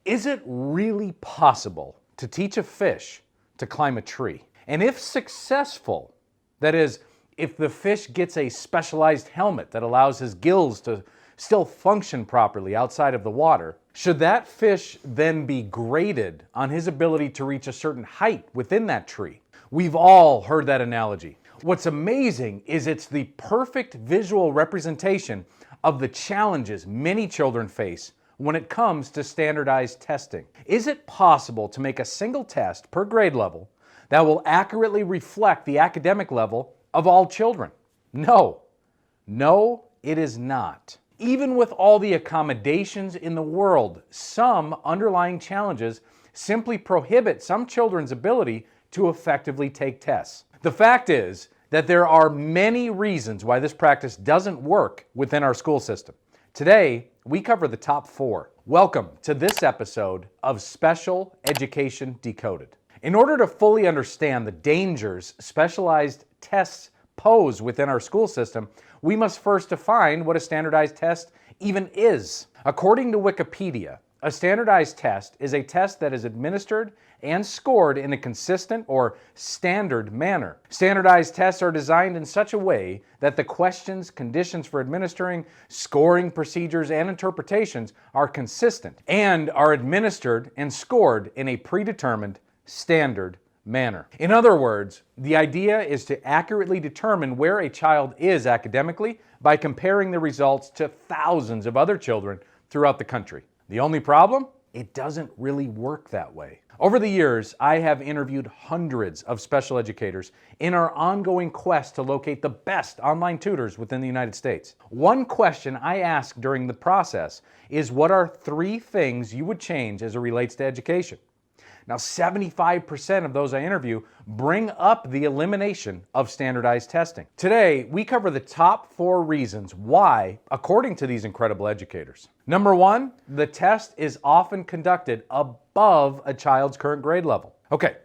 Is it really possible to teach a fish to climb a tree? And if successful, that is, if the fish gets a specialized helmet that allows his gills to still function properly outside of the water, should that fish then be graded on his ability to reach a certain height within that tree? We've all heard that analogy. What's amazing is it's the perfect visual representation of the challenges many children face when it comes to standardized testing. Is it possible to make a single test per grade level that will accurately reflect the academic level of all children? No. No, it is not. Even with all the accommodations in the world, some underlying challenges simply prohibit some children's ability to effectively take tests. The fact is that there are many reasons why this practice doesn't work within our school system. Today, we cover the top 4. Welcome to this episode of Special Education Decoded. In order to fully understand the dangers specialized tests pose within our school system, we must first define what a standardized test even is. According to Wikipedia, a standardized test is a test that is administered and scored in a consistent or standard manner. Standardized tests are designed in such a way that the questions, conditions for administering, scoring procedures, and interpretations are consistent and are administered and scored in a predetermined standard manner. In other words, the idea is to accurately determine where a child is academically by comparing the results to thousands of other children throughout the country. The only problem? It doesn't really work that way. Over the years, I have interviewed hundreds of special educators in our ongoing quest to locate the best online tutors within the United States. One question I ask during the process is, what are 3 things you would change as it relates to education? Now, 75% of those I interview bring up the elimination of standardized testing. Today, we cover the top 4 reasons why, according to these incredible educators. Number 1, the test is often conducted above a child's current grade level. Okay,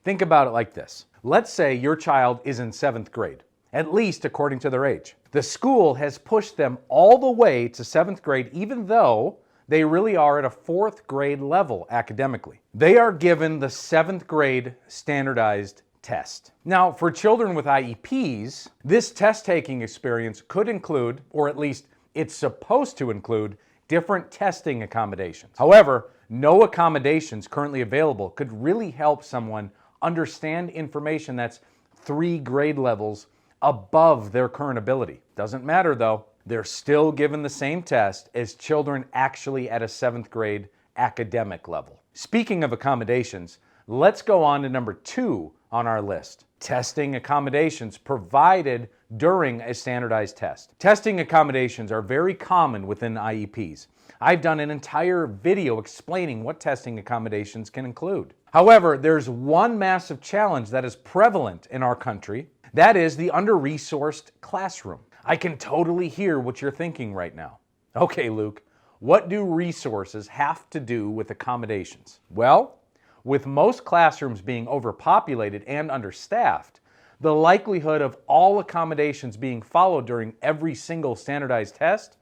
think about it like this. Let's say your child is in 7th grade, at least according to their age. The school has pushed them all the way to 7th grade, even though they really are at a 4th grade level academically. They are given the 7th grade standardized test. Now, for children with IEPs, this test-taking experience could include, or at least it's supposed to include, different testing accommodations. However, no accommodations currently available could really help someone understand information that's 3 grade levels above their current ability. Doesn't matter though. They're still given the same test as children actually at a 7th grade academic level. Speaking of accommodations, let's go on to number 2 on our list. Testing accommodations provided during a standardized test. Testing accommodations are very common within IEPs. I've done an entire video explaining what testing accommodations can include. However, there's one massive challenge that is prevalent in our country. That is the under-resourced classroom. I can totally hear what you're thinking right now. Okay, Luke, what do resources have to do with accommodations? Well, with most classrooms being overpopulated and understaffed, the likelihood of all accommodations being followed during every single standardized test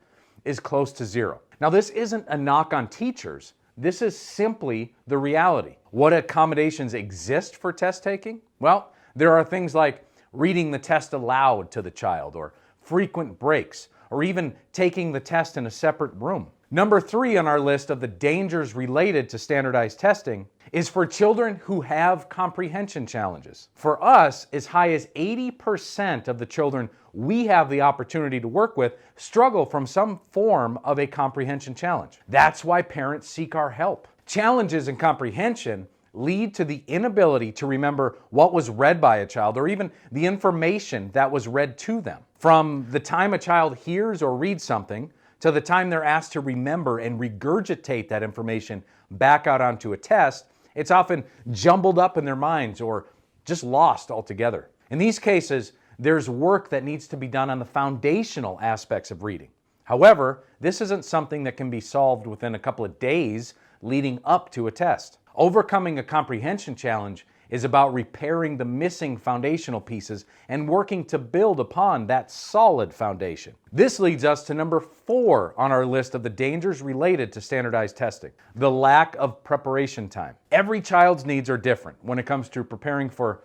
is close to 0. Now, this isn't a knock on teachers. This is simply the reality. What accommodations exist for test taking? Well, there are things like reading the test aloud to the child, or frequent breaks, or even taking the test in a separate room. Number 3 on our list of the dangers related to standardized testing is for children who have comprehension challenges. For us, as high as 80% of the children we have the opportunity to work with struggle from some form of a comprehension challenge. That's why parents seek our help. Challenges in comprehension lead to the inability to remember what was read by a child, or even the information that was read to them. From the time a child hears or reads something to the time they're asked to remember and regurgitate that information back out onto a test, it's often jumbled up in their minds or just lost altogether. In these cases, there's work that needs to be done on the foundational aspects of reading. However, this isn't something that can be solved within a couple of days leading up to a test. Overcoming a comprehension challenge is about repairing the missing foundational pieces and working to build upon that solid foundation. This leads us to number 4 on our list of the dangers related to standardized testing: the lack of preparation time. Every child's needs are different when it comes to preparing for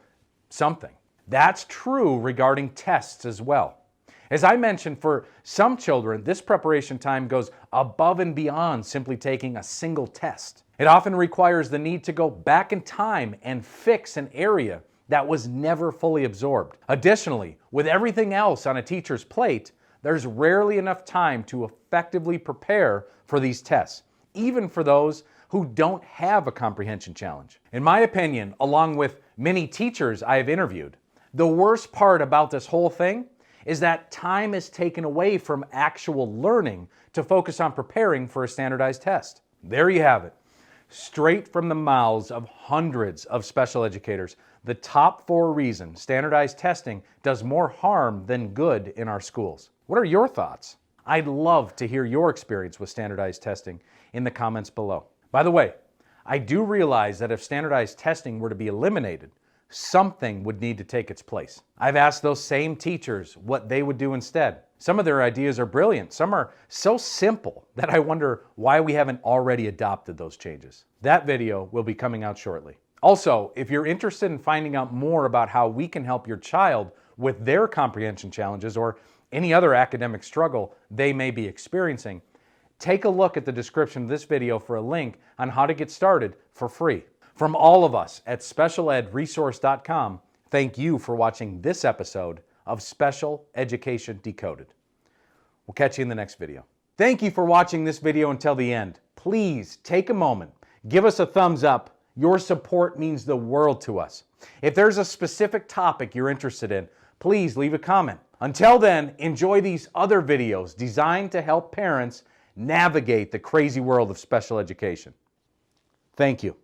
something. That's true regarding tests as well. As I mentioned, for some children, this preparation time goes above and beyond simply taking a single test. It often requires the need to go back in time and fix an area that was never fully absorbed. Additionally, with everything else on a teacher's plate, there's rarely enough time to effectively prepare for these tests, even for those who don't have a comprehension challenge. In my opinion, along with many teachers I have interviewed, the worst part about this whole thing is that time is taken away from actual learning to focus on preparing for a standardized test. There you have it. Straight from the mouths of hundreds of special educators, the top 4 reasons standardized testing does more harm than good in our schools. What are your thoughts? I'd love to hear your experience with standardized testing in the comments below. By the way, I do realize that if standardized testing were to be eliminated, something would need to take its place. I've asked those same teachers what they would do instead. Some of their ideas are brilliant. Some are so simple that I wonder why we haven't already adopted those changes. That video will be coming out shortly. Also, if you're interested in finding out more about how we can help your child with their comprehension challenges or any other academic struggle they may be experiencing, take a look at the description of this video for a link on how to get started for free. From all of us at SpecialEdResource.com, thank you for watching this episode of Special Education Decoded. We'll catch you in the next video. Thank you for watching this video until the end. Please take a moment, give us a thumbs up. Your support means the world to us. If there's a specific topic you're interested in, please leave a comment. Until then, enjoy these other videos designed to help parents navigate the crazy world of special education. Thank you.